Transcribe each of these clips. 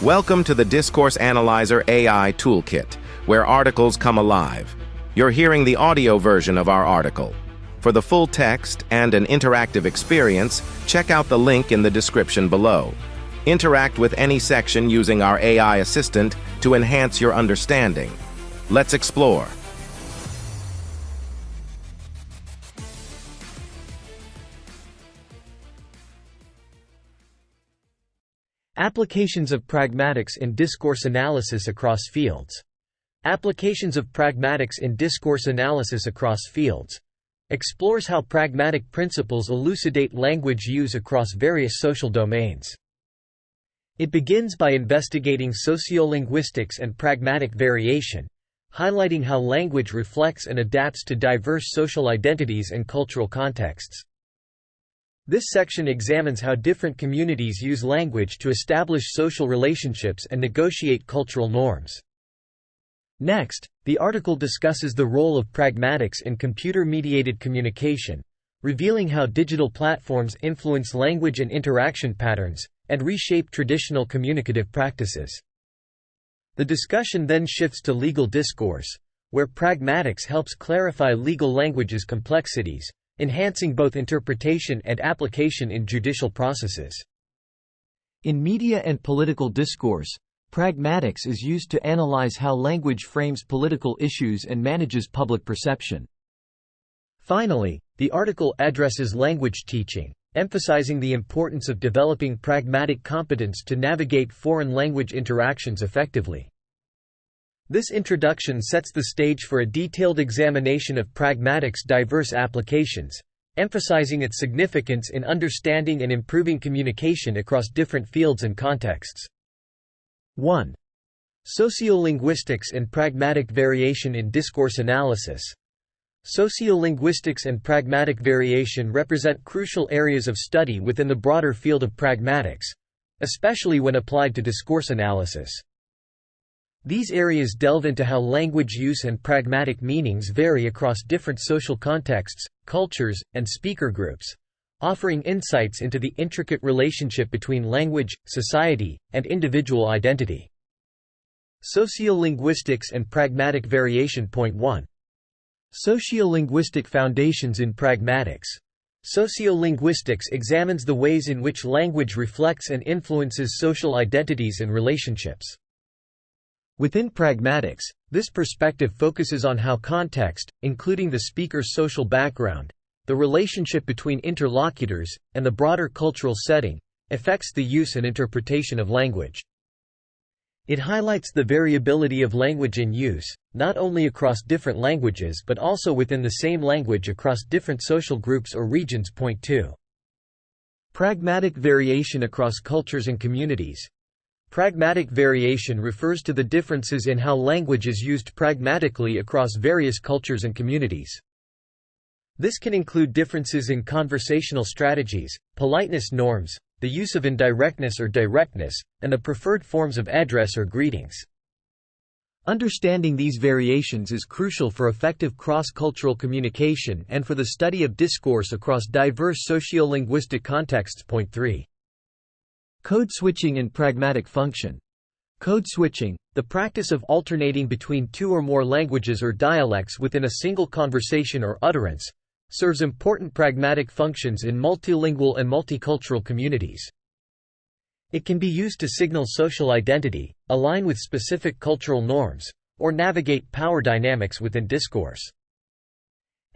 Welcome to the Discourse Analyzer AI Toolkit, where articles come alive. You're hearing the audio version of our article. For the full text and an interactive experience, check out the link in the description below. Interact with any section using our AI assistant to enhance your understanding. Let's explore. Applications of pragmatics in discourse analysis across fields. Applications of pragmatics in discourse analysis across fields explores how pragmatic principles elucidate language use across various social domains. It begins by investigating sociolinguistics and pragmatic variation, highlighting how language reflects and adapts to diverse social identities and cultural contexts. This section examines how different communities use language to establish social relationships and negotiate cultural norms. Next, the article discusses the role of pragmatics in computer-mediated communication, revealing how digital platforms influence language and interaction patterns, and reshape traditional communicative practices. The discussion then shifts to legal discourse, where pragmatics helps clarify legal language's complexities, enhancing both interpretation and application in judicial processes. In media and political discourse, pragmatics is used to analyze how language frames political issues and manages public perception. Finally, the article addresses language teaching, emphasizing the importance of developing pragmatic competence to navigate foreign language interactions effectively. This introduction sets the stage for a detailed examination of pragmatics' diverse applications, emphasizing its significance in understanding and improving communication across different fields and contexts. 1. Sociolinguistics and pragmatic variation in discourse analysis. Sociolinguistics and pragmatic variation represent crucial areas of study within the broader field of pragmatics, especially when applied to discourse analysis. These areas delve into how language use and pragmatic meanings vary across different social contexts, cultures, and speaker groups, offering insights into the intricate relationship between language, society, and individual identity. Sociolinguistics and pragmatic variation. Point 1. Sociolinguistic foundations in pragmatics. Sociolinguistics examines the ways in which language reflects and influences social identities and relationships. Within pragmatics, this perspective focuses on how context, including the speaker's social background, the relationship between interlocutors, and the broader cultural setting, affects the use and interpretation of language. It highlights the variability of language in use, not only across different languages but also within the same language across different social groups or regions. Point 2. Pragmatic variation across cultures and communities. Pragmatic variation refers to the differences in how language is used pragmatically across various cultures and communities. This can include differences in conversational strategies, politeness norms, the use of indirectness or directness, and the preferred forms of address or greetings. Understanding these variations is crucial for effective cross-cultural communication and for the study of discourse across diverse sociolinguistic contexts. Point 3. Code switching and pragmatic function. Code switching, the practice of alternating between two or more languages or dialects within a single conversation or utterance, serves important pragmatic functions in multilingual and multicultural communities. It can be used to signal social identity, align with specific cultural norms, or navigate power dynamics within discourse.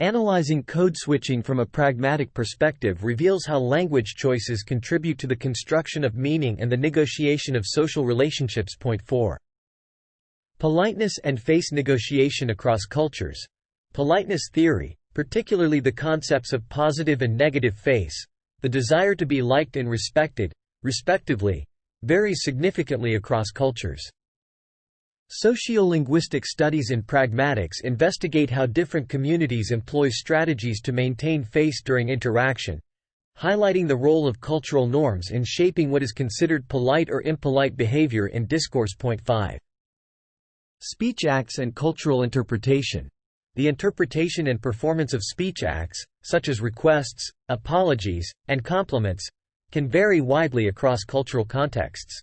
Analyzing code switching from a pragmatic perspective reveals how language choices contribute to the construction of meaning and the negotiation of social relationships. Point 4. Politeness and face negotiation across cultures. Politeness theory, particularly the concepts of positive and negative face, the desire to be liked and respected, respectively, varies significantly across cultures. Sociolinguistic studies in pragmatics investigate how different communities employ strategies to maintain face during interaction, highlighting the role of cultural norms in shaping what is considered polite or impolite behavior in discourse. Point 5. Speech acts and cultural interpretation. The interpretation and performance of speech acts, such as requests, apologies, and compliments, can vary widely across cultural contexts.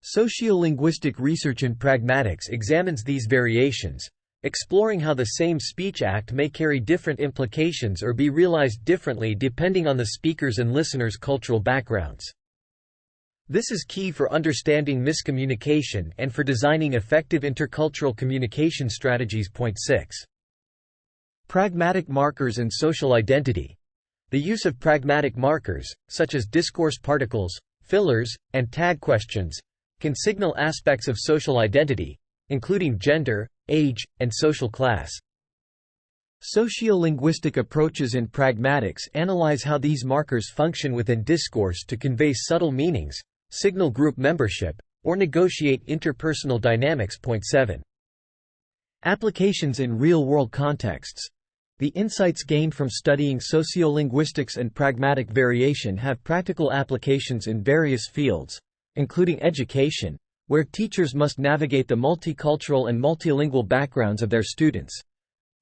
Sociolinguistic research in pragmatics examines these variations, exploring how the same speech act may carry different implications or be realized differently depending on the speaker's and listener's cultural backgrounds. This is key for understanding miscommunication and for designing effective intercultural communication strategies. Point 6. Pragmatic markers and social identity. The use of pragmatic markers, such as discourse particles, fillers, and tag questions, can signal aspects of social identity, including gender, age, and social class. Sociolinguistic approaches in pragmatics analyze how these markers function within discourse to convey subtle meanings, signal group membership, or negotiate interpersonal dynamics. Point 7. Applications in real-world contexts. The insights gained from studying sociolinguistics and pragmatic variation have practical applications in various fields, including education, where teachers must navigate the multicultural and multilingual backgrounds of their students,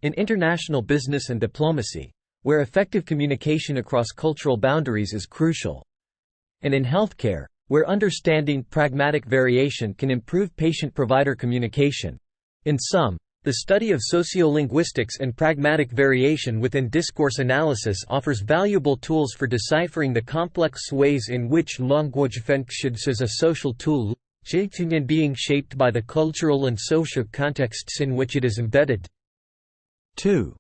in international business and diplomacy, where effective communication across cultural boundaries is crucial, and in healthcare, where understanding pragmatic variation can improve patient-provider communication. In sum, the study of sociolinguistics and pragmatic variation within discourse analysis offers valuable tools for deciphering the complex ways in which language functions as a social tool, and being shaped by the cultural and social contexts in which it is embedded. 2.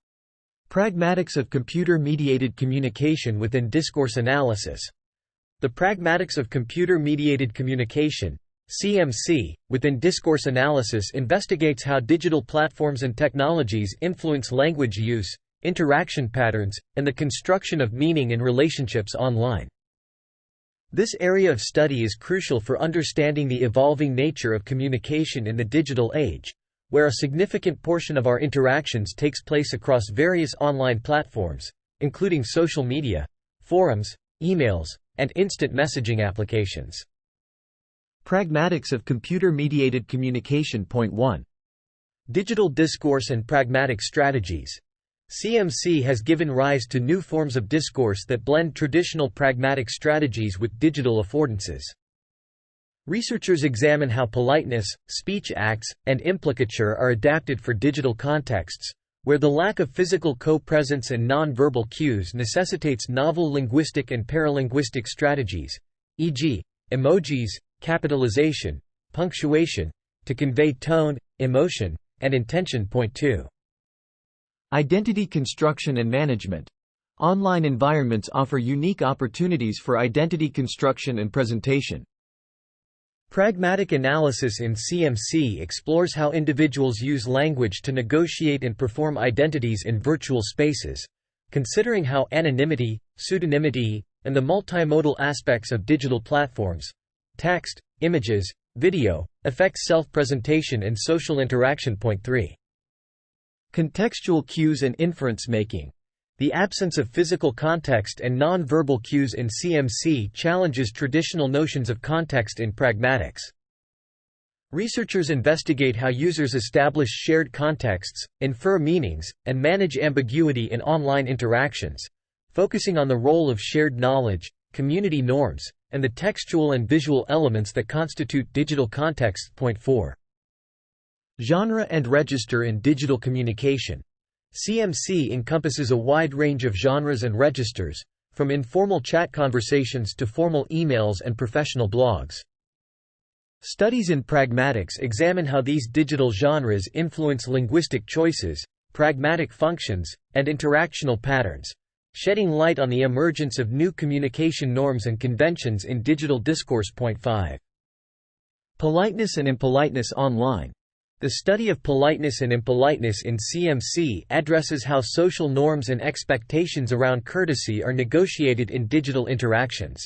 Pragmatics of computer-mediated communication within discourse analysis. The pragmatics of computer-mediated communication (CMC) within discourse analysis investigates how digital platforms and technologies influence language use, interaction patterns, and the construction of meaning in relationships online. This area of study is crucial for understanding the evolving nature of communication in the digital age, where a significant portion of our interactions takes place across various online platforms, including social media, forums, emails, and instant messaging applications. Pragmatics of computer-mediated communication. Point 1. Digital discourse and pragmatic strategies. CMC has given rise to new forms of discourse that blend traditional pragmatic strategies with digital affordances. Researchers examine how politeness, speech acts, and implicature are adapted for digital contexts, where the lack of physical co-presence and non-verbal cues necessitates novel linguistic and paralinguistic strategies, e.g., emojis, capitalization, punctuation, to convey tone, emotion, and intention. Point 2. Identity construction and management. Online environments offer unique opportunities for identity construction and presentation. Pragmatic analysis in CMC explores how individuals use language to negotiate and perform identities in virtual spaces, considering how anonymity, pseudonymity, and the multimodal aspects of digital platforms – text, images, video – affect self-presentation and social interaction. Point 3. Contextual cues and inference making. The absence of physical context and non-verbal cues in CMC challenges traditional notions of context in pragmatics. Researchers investigate how users establish shared contexts, infer meanings, and manage ambiguity in online interactions, focusing on the role of shared knowledge, community norms, and the textual and visual elements that constitute digital context. Point 4. Genre and register in digital communication. CMC encompasses a wide range of genres and registers, from informal chat conversations to formal emails and professional blogs. Studies in pragmatics examine how these digital genres influence linguistic choices, pragmatic functions, and interactional patterns, shedding light on the emergence of new communication norms and conventions in digital discourse. Point 5. Politeness and impoliteness online. The study of politeness and impoliteness in CMC addresses how social norms and expectations around courtesy are negotiated in digital interactions.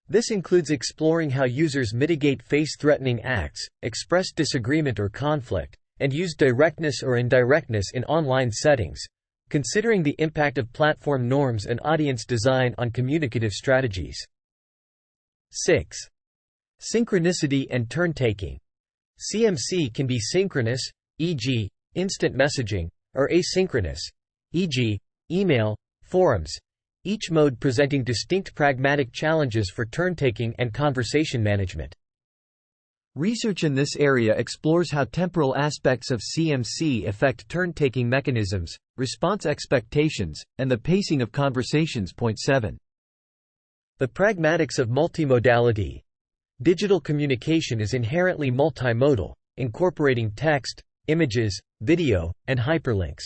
This includes exploring how users mitigate face-threatening acts, express disagreement or conflict, and use directness or indirectness in online settings, considering the impact of platform norms and audience design on communicative strategies. 6. Synchronicity and turn-taking. CMC can be synchronous, e.g., instant messaging, or asynchronous, e.g., email, forums, each mode presenting distinct pragmatic challenges for turn-taking and conversation management. Research in this area explores how temporal aspects of CMC affect turn-taking mechanisms, response expectations, and the pacing of conversations. Point 7. The pragmatics of multimodality. Digital communication is inherently multimodal, incorporating text, images, video, and hyperlinks.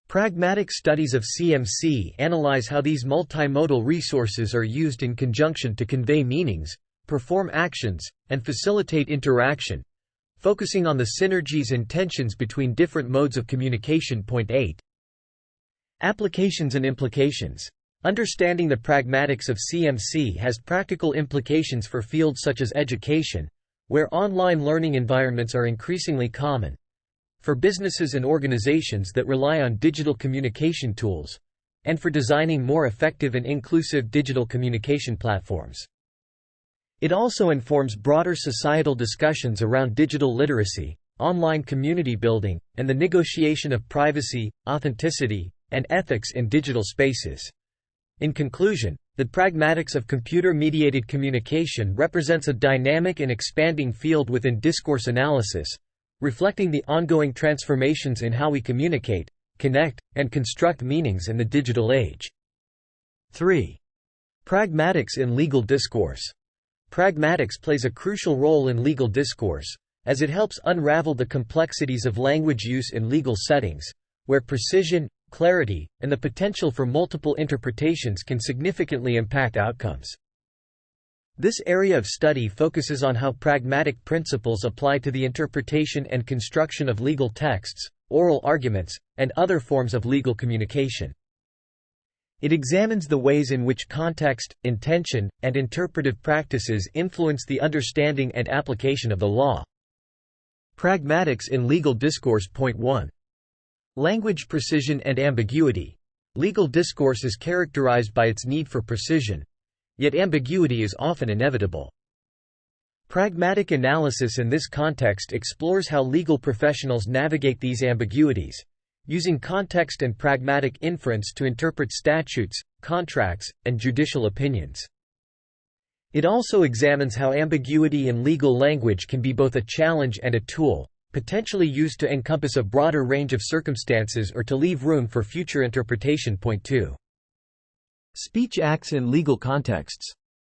Pragmatic studies of CMC analyze how these multimodal resources are used in conjunction to convey meanings, perform actions, and facilitate interaction, focusing on the synergies and tensions between different modes of communication. Point 8. Applications and implications. Understanding the pragmatics of CMC has practical implications for fields such as education, where online learning environments are increasingly common, for businesses and organizations that rely on digital communication tools, and for designing more effective and inclusive digital communication platforms. It also informs broader societal discussions around digital literacy, online community building, and the negotiation of privacy, authenticity, and ethics in digital spaces. In conclusion, the pragmatics of computer-mediated communication represents a dynamic and expanding field within discourse analysis, reflecting the ongoing transformations in how we communicate, connect, and construct meanings in the digital age. 3. Pragmatics in legal discourse. Pragmatics plays a crucial role in legal discourse, as it helps unravel the complexities of language use in legal settings, where precision, clarity, and the potential for multiple interpretations can significantly impact outcomes. This area of study focuses on how pragmatic principles apply to the interpretation and construction of legal texts, oral arguments, and other forms of legal communication. It examines the ways in which context, intention, and interpretive practices influence the understanding and application of the law. Pragmatics in legal discourse. Point 1. Language precision and ambiguity. Legal discourse is characterized by its need for precision, yet ambiguity is often inevitable. Pragmatic analysis in this context explores how legal professionals navigate these ambiguities, using context and pragmatic inference to interpret statutes, contracts, and judicial opinions. It also examines how ambiguity in legal language can be both a challenge and a tool, potentially used to encompass a broader range of circumstances or to leave room for future interpretation. Point 2. Speech acts in legal contexts.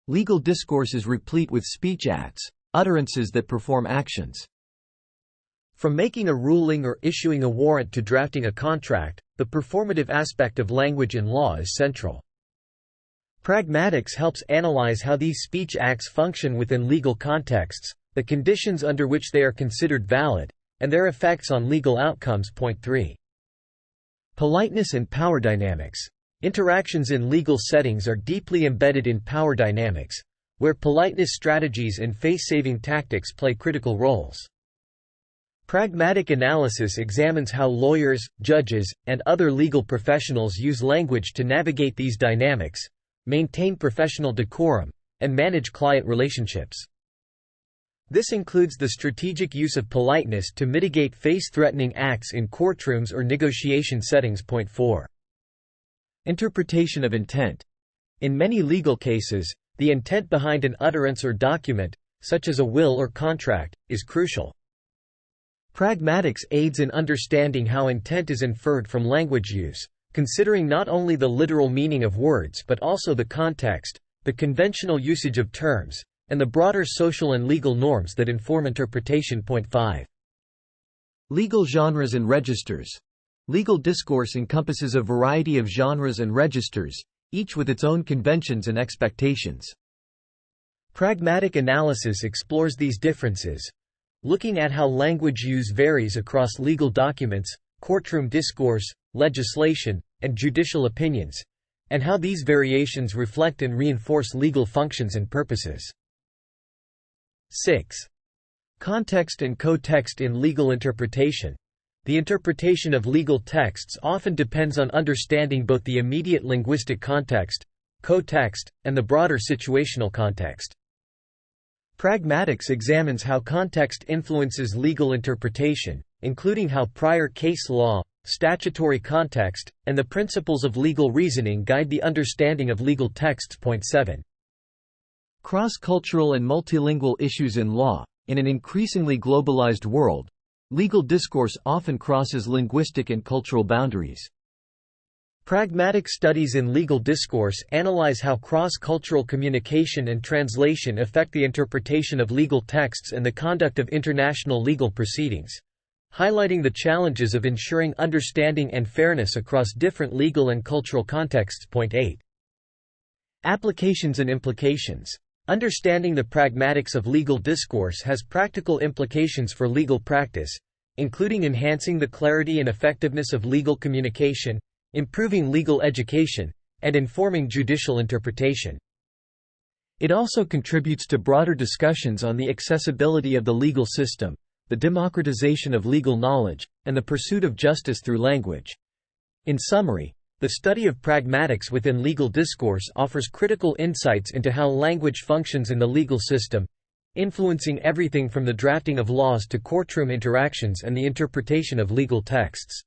Legal discourse is replete with speech acts, utterances that perform actions. From making a ruling or issuing a warrant to drafting a contract, the performative aspect of language in law is central. Pragmatics helps analyze how these speech acts function within legal contexts, the conditions under which they are considered valid, and their effects on legal outcomes. Point 3. Politeness and power dynamics. Interactions in legal settings are deeply embedded in power dynamics, where politeness strategies and face-saving tactics play critical roles. Pragmatic analysis examines how lawyers, judges, and other legal professionals use language to navigate these dynamics, maintain professional decorum, and manage client relationships. This includes the strategic use of politeness to mitigate face-threatening acts in courtrooms or negotiation settings. Point 4. Interpretation of intent. In many legal cases, the intent behind an utterance or document, such as a will or contract, is crucial. Pragmatics aids in understanding how intent is inferred from language use, considering not only the literal meaning of words but also the context, the conventional usage of terms, and the broader social and legal norms that inform interpretation. Point 5. Legal genres and registers. Legal discourse encompasses a variety of genres and registers, each with its own conventions and expectations. Pragmatic analysis explores these differences, looking at how language use varies across legal documents, courtroom discourse, legislation, and judicial opinions, and how these variations reflect and reinforce legal functions and purposes. 6. Context and co-text in legal interpretation. The interpretation of legal texts often depends on understanding both the immediate linguistic context, co-text, and the broader situational context. Pragmatics examines how context influences legal interpretation, including how prior case law, statutory context, and the principles of legal reasoning guide the understanding of legal texts. Point 7. Cross-cultural and multilingual issues in law. In an increasingly globalized world, legal discourse often crosses linguistic and cultural boundaries. Pragmatic studies in legal discourse analyze how cross-cultural communication and translation affect the interpretation of legal texts and the conduct of international legal proceedings, highlighting the challenges of ensuring understanding and fairness across different legal and cultural contexts. Point 8. Applications and implications. Understanding the pragmatics of legal discourse has practical implications for legal practice, including enhancing the clarity and effectiveness of legal communication, improving legal education, and informing judicial interpretation. It also contributes to broader discussions on the accessibility of the legal system, the democratization of legal knowledge, and the pursuit of justice through language. In summary, the study of pragmatics within legal discourse offers critical insights into how language functions in the legal system, influencing everything from the drafting of laws to courtroom interactions and the interpretation of legal texts.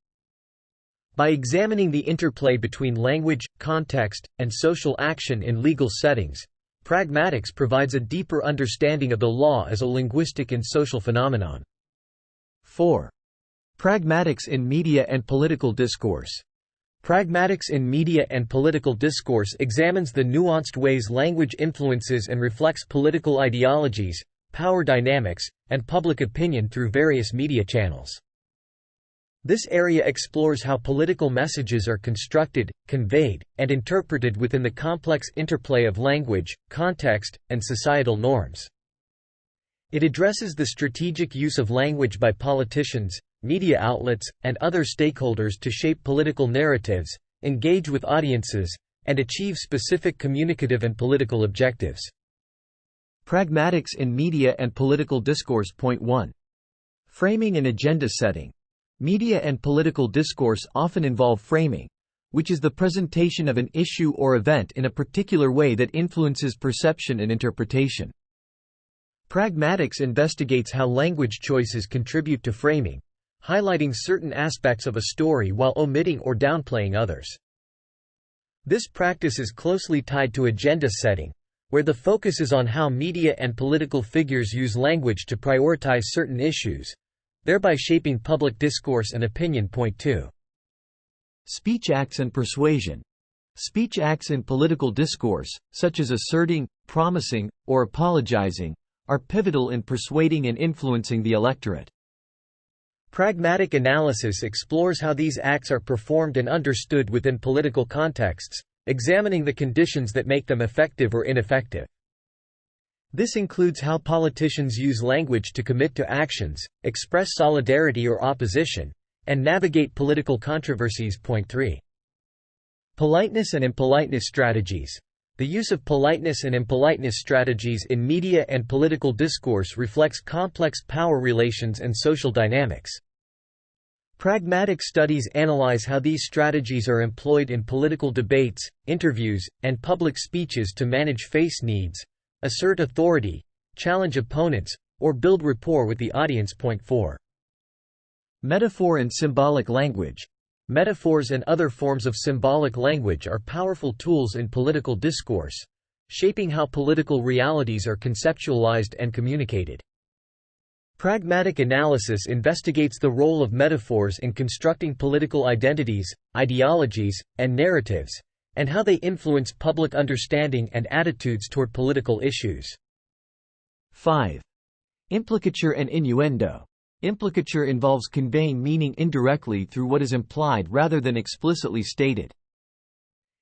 By examining the interplay between language, context, and social action in legal settings, pragmatics provides a deeper understanding of the law as a linguistic and social phenomenon. 4. Pragmatics in media and political discourse. Pragmatics in media and political discourse examines the nuanced ways language influences and reflects political ideologies, power dynamics, and public opinion through various media channels. This area explores how political messages are constructed, conveyed, and interpreted within the complex interplay of language, context, and societal norms. It addresses the strategic use of language by politicians, media outlets, and other stakeholders to shape political narratives, engage with audiences, and achieve specific communicative and political objectives. Pragmatics in media and political discourse. Point 1. Framing and agenda setting. Media and political discourse often involve framing, which is the presentation of an issue or event in a particular way that influences perception and interpretation. Pragmatics investigates how language choices contribute to framing, highlighting certain aspects of a story while omitting or downplaying others. This practice is closely tied to agenda setting, where the focus is on how media and political figures use language to prioritize certain issues, thereby shaping public discourse and opinion. Point 2. Speech acts and persuasion. Speech acts in political discourse, such as asserting, promising, or apologizing, are pivotal in persuading and influencing the electorate. Pragmatic analysis explores how these acts are performed and understood within political contexts, examining the conditions that make them effective or ineffective. This includes how politicians use language to commit to actions, express solidarity or opposition, and navigate political controversies. Point 3. Politeness and impoliteness strategies. The use of politeness and impoliteness strategies in media and political discourse reflects complex power relations and social dynamics. Pragmatic studies analyze how these strategies are employed in political debates, interviews, and public speeches to manage face needs, assert authority, challenge opponents, or build rapport with the audience. Point 4. Metaphor and symbolic language. Metaphors and other forms of symbolic language are powerful tools in political discourse, shaping how political realities are conceptualized and communicated. Pragmatic analysis investigates the role of metaphors in constructing political identities, ideologies, and narratives, and how they influence public understanding and attitudes toward political issues. 5. Implicature and innuendo. Implicature involves conveying meaning indirectly through what is implied rather than explicitly stated.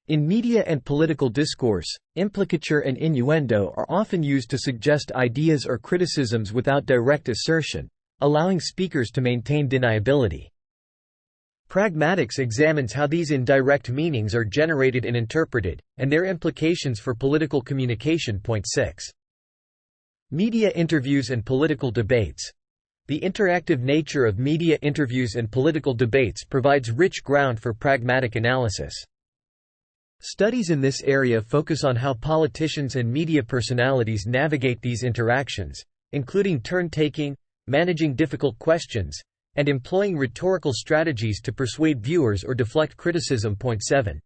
In media and political discourse, implicature and innuendo are often used to suggest ideas or criticisms without direct assertion, allowing speakers to maintain deniability. Pragmatics examines how these indirect meanings are generated and interpreted, and their implications for political communication. Point 6. Media interviews and political debates. The interactive nature of media interviews and political debates provides rich ground for pragmatic analysis. Studies in this area focus on how politicians and media personalities navigate these interactions, including turn-taking, managing difficult questions, and employing rhetorical strategies to persuade viewers or deflect criticism. Point 7.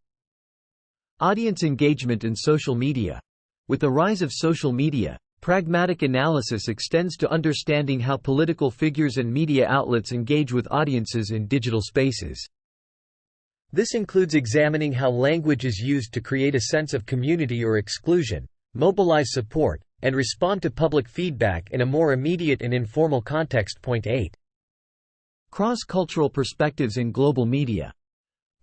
Audience engagement in social media. With the rise of social media, Pragmatic analysis extends to understanding how political figures and media outlets engage with audiences in digital spaces. This includes examining how language is used to create a sense of community or exclusion, mobilize support, and respond to public feedback in a more immediate and informal context. Point 8. Cross-cultural perspectives in global media.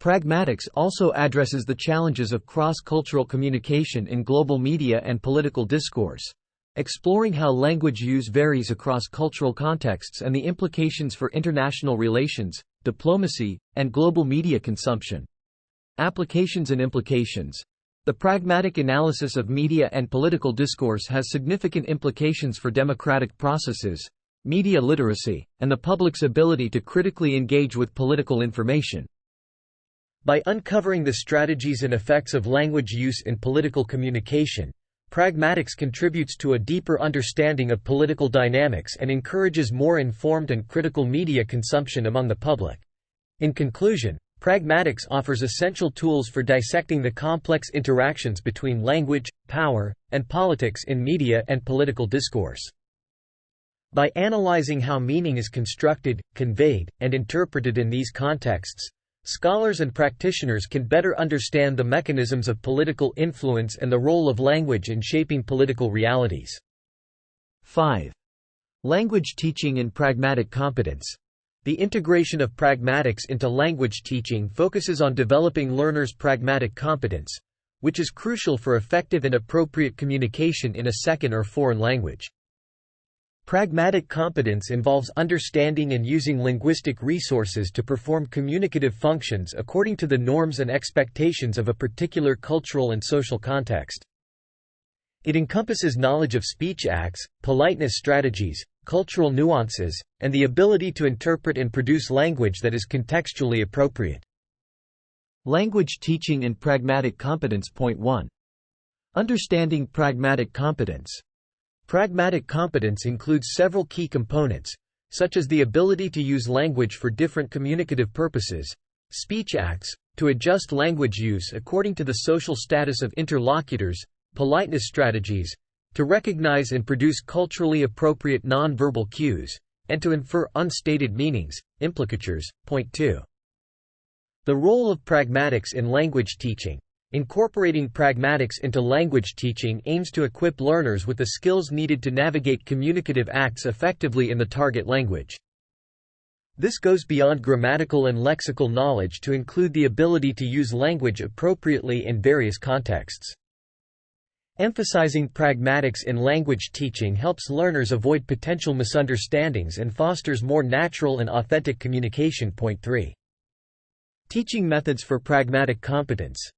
Pragmatics also addresses the challenges of cross-cultural communication in global media and political discourse, exploring how language use varies across cultural contexts and the implications for international relations, diplomacy, and global media consumption. Applications and implications. The pragmatic analysis of media and political discourse has significant implications for democratic processes, media literacy, and the public's ability to critically engage with political information. By uncovering the strategies and effects of language use in political communication, Pragmatics contributes to a deeper understanding of political dynamics and encourages more informed and critical media consumption among the public. In conclusion, Pragmatics offers essential tools for dissecting the complex interactions between language, power, and politics in media and political discourse. By analyzing how meaning is constructed, conveyed, and interpreted in these contexts, scholars and practitioners can better understand the mechanisms of political influence and the role of language in shaping political realities. 5. Language teaching and pragmatic competence. The integration of pragmatics into language teaching focuses on developing learners' pragmatic competence, which is crucial for effective and appropriate communication in a second or foreign language. Pragmatic competence involves understanding and using linguistic resources to perform communicative functions according to the norms and expectations of a particular cultural and social context. It encompasses knowledge of speech acts, politeness strategies, cultural nuances, and the ability to interpret and produce language that is contextually appropriate. Language teaching and pragmatic competence. Point 1. Understanding pragmatic competence. Pragmatic competence includes several key components, such as the ability to use language for different communicative purposes, speech acts, to adjust language use according to the social status of interlocutors, politeness strategies, to recognize and produce culturally appropriate nonverbal cues, and to infer unstated meanings, implicatures. Point 2. The role of pragmatics in language teaching. Incorporating pragmatics into language teaching aims to equip learners with the skills needed to navigate communicative acts effectively in the target language. This goes beyond grammatical and lexical knowledge to include the ability to use language appropriately in various contexts. Emphasizing pragmatics in language teaching helps learners avoid potential misunderstandings and fosters more natural and authentic communication. Point 3. Teaching methods for pragmatic competence.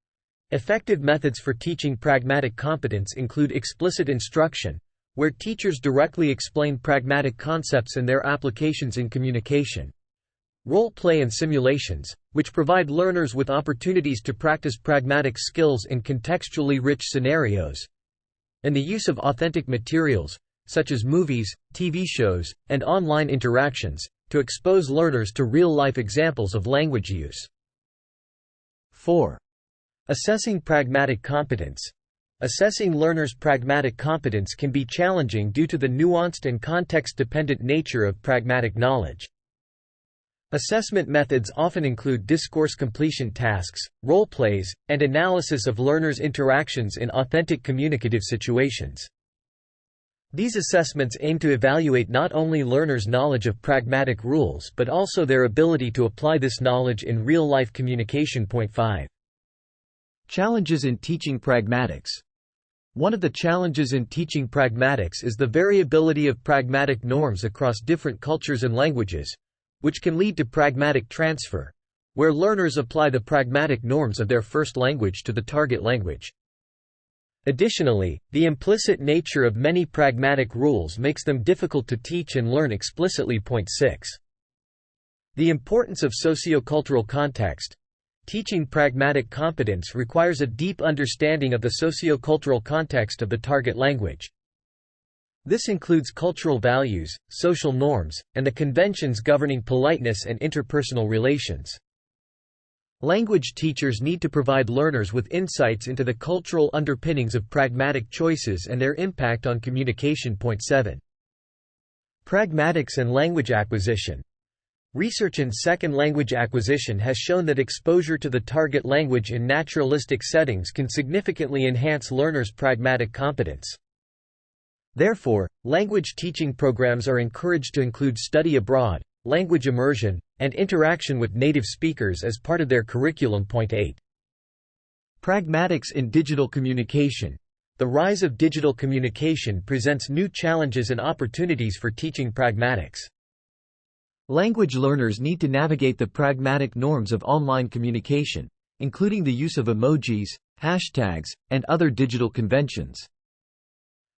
Effective methods for teaching pragmatic competence include explicit instruction, where teachers directly explain pragmatic concepts and their applications in communication. Role play and simulations, which provide learners with opportunities to practice pragmatic skills in contextually rich scenarios. And the use of authentic materials, such as movies, TV shows, and online interactions, to expose learners to real-life examples of language use. 4. Assessing pragmatic competence. Assessing learners' pragmatic competence can be challenging due to the nuanced and context-dependent nature of pragmatic knowledge. Assessment methods often include discourse completion tasks, role plays, and analysis of learners' interactions in authentic communicative situations. These assessments aim to evaluate not only learners' knowledge of pragmatic rules but also their ability to apply this knowledge in real-life communication. Point 5. Challenges in teaching pragmatics. One of the challenges in teaching pragmatics is the variability of pragmatic norms across different cultures and languages, which can lead to pragmatic transfer, where learners apply the pragmatic norms of their first language to the target language. Additionally, the implicit nature of many pragmatic rules makes them difficult to teach and learn explicitly. Point 6. The importance of sociocultural context. Teaching pragmatic competence requires a deep understanding of the sociocultural context of the target language. This includes cultural values, social norms, and the conventions governing politeness and interpersonal relations. Language teachers need to provide learners with insights into the cultural underpinnings of pragmatic choices and their impact on communication. Point 7. Pragmatics and language acquisition. Research in second language acquisition has shown that exposure to the target language in naturalistic settings can significantly enhance learners' pragmatic competence. Therefore, language teaching programs are encouraged to include study abroad, language immersion, and interaction with native speakers as part of their curriculum. Point 8. Pragmatics in digital communication. The rise of digital communication presents new challenges and opportunities for teaching pragmatics. Language learners need to navigate the pragmatic norms of online communication, including the use of emojis, hashtags, and other digital conventions.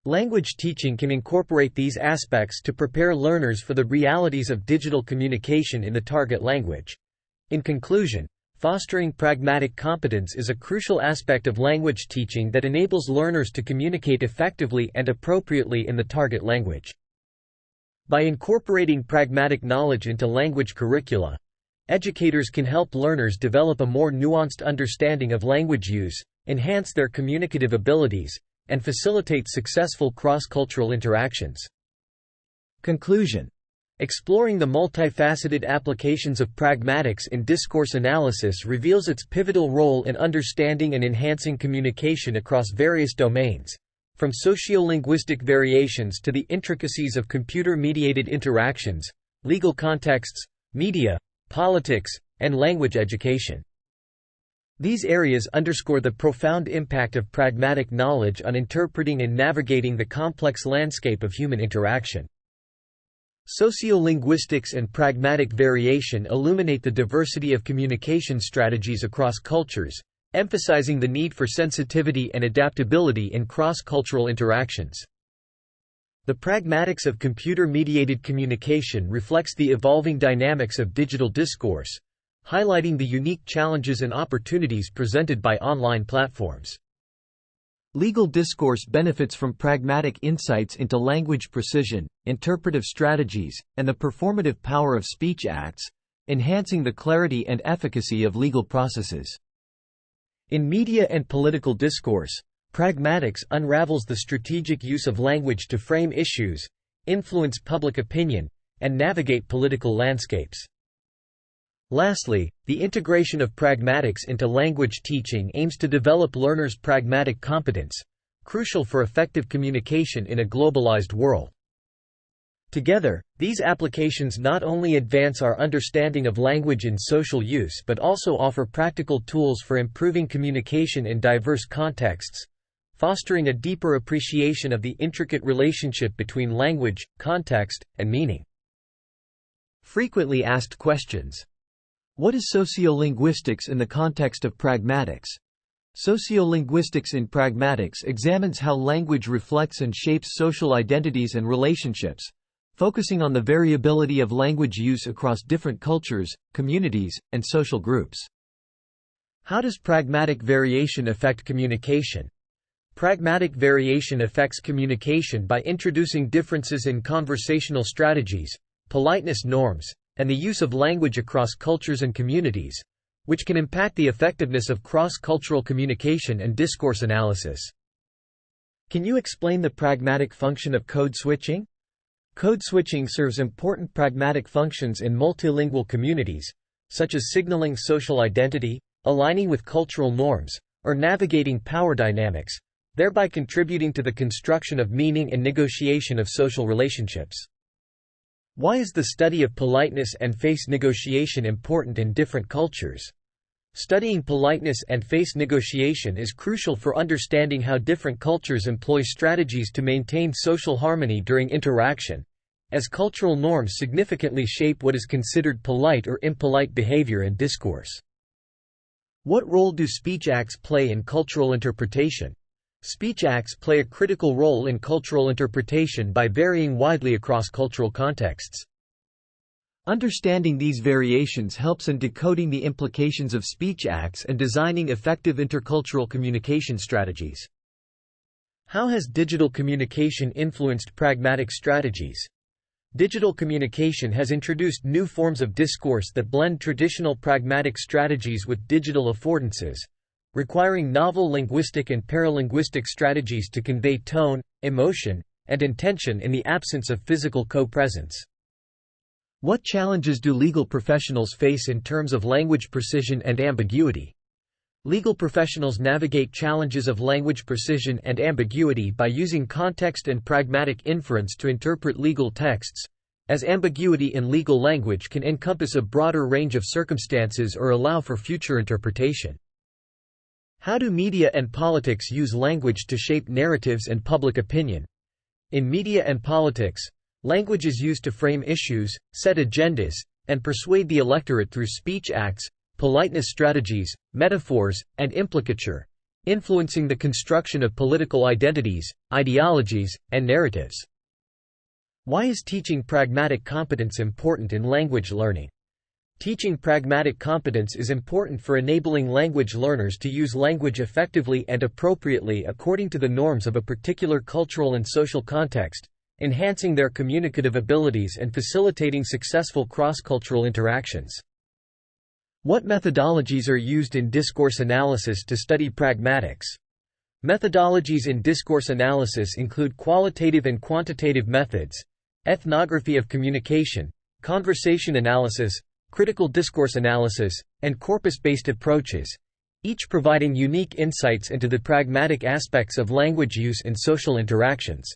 Language teaching can incorporate these aspects to prepare learners for the realities of digital communication in the target language. In conclusion, fostering pragmatic competence is a crucial aspect of language teaching that enables learners to communicate effectively and appropriately in the target language. By incorporating pragmatic knowledge into language curricula, educators can help learners develop a more nuanced understanding of language use, enhance their communicative abilities, and facilitate successful cross-cultural interactions. Conclusion. Exploring the multifaceted applications of pragmatics in discourse analysis reveals its pivotal role in understanding and enhancing communication across various domains, from sociolinguistic variations to the intricacies of computer-mediated interactions, legal contexts, media, politics, and language education. These areas underscore the profound impact of pragmatic knowledge on interpreting and navigating the complex landscape of human interaction. Sociolinguistics and pragmatic variation illuminate the diversity of communication strategies across cultures, emphasizing the need for sensitivity and adaptability in cross-cultural interactions. The pragmatics of computer-mediated communication reflects the evolving dynamics of digital discourse, highlighting the unique challenges and opportunities presented by online platforms. Legal discourse benefits from pragmatic insights into language precision, interpretive strategies, and the performative power of speech acts, enhancing the clarity and efficacy of legal processes. In media and political discourse, pragmatics unravels the strategic use of language to frame issues, influence public opinion, and navigate political landscapes. Lastly, the integration of pragmatics into language teaching aims to develop learners' pragmatic competence, crucial for effective communication in a globalized world. Together, these applications not only advance our understanding of language in social use but also offer practical tools for improving communication in diverse contexts, fostering a deeper appreciation of the intricate relationship between language, context, and meaning. Frequently asked questions. What is sociolinguistics in the context of pragmatics? Sociolinguistics in pragmatics examines how language reflects and shapes social identities and relationships, focusing on the variability of language use across different cultures, communities, and social groups. How does pragmatic variation affect communication? Pragmatic variation affects communication by introducing differences in conversational strategies, politeness norms, and the use of language across cultures and communities, which can impact the effectiveness of cross-cultural communication and discourse analysis. Can you explain the pragmatic function of code switching? Code switching serves important pragmatic functions in multilingual communities, such as signaling social identity, aligning with cultural norms, or navigating power dynamics, thereby contributing to the construction of meaning and negotiation of social relationships. Why is the study of politeness and face negotiation important in different cultures? Studying politeness and face negotiation is crucial for understanding how different cultures employ strategies to maintain social harmony during interaction, as cultural norms significantly shape what is considered polite or impolite behavior in discourse. What role do speech acts play in cultural interpretation? Speech acts play a critical role in cultural interpretation by varying widely across cultural contexts. Understanding these variations helps in decoding the implications of speech acts and designing effective intercultural communication strategies. How has digital communication influenced pragmatic strategies? Digital communication has introduced new forms of discourse that blend traditional pragmatic strategies with digital affordances, requiring novel linguistic and paralinguistic strategies to convey tone, emotion, and intention in the absence of physical co-presence. What challenges do legal professionals face in terms of language precision and ambiguity? Legal professionals navigate challenges of language precision and ambiguity by using context and pragmatic inference to interpret legal texts, as ambiguity in legal language can encompass a broader range of circumstances or allow for future interpretation. How do media and politics use language to shape narratives and public opinion? In media and politics, language is used to frame issues, set agendas, and persuade the electorate through speech acts, politeness strategies, metaphors, and implicature, influencing the construction of political identities, ideologies, and narratives. Why is teaching pragmatic competence important in language learning? Teaching pragmatic competence is important for enabling language learners to use language effectively and appropriately according to the norms of a particular cultural and social context, enhancing their communicative abilities and facilitating successful cross-cultural interactions. What methodologies are used in discourse analysis to study pragmatics? Methodologies in discourse analysis include qualitative and quantitative methods, ethnography of communication, conversation analysis, critical discourse analysis, and corpus-based approaches, each providing unique insights into the pragmatic aspects of language use in social interactions.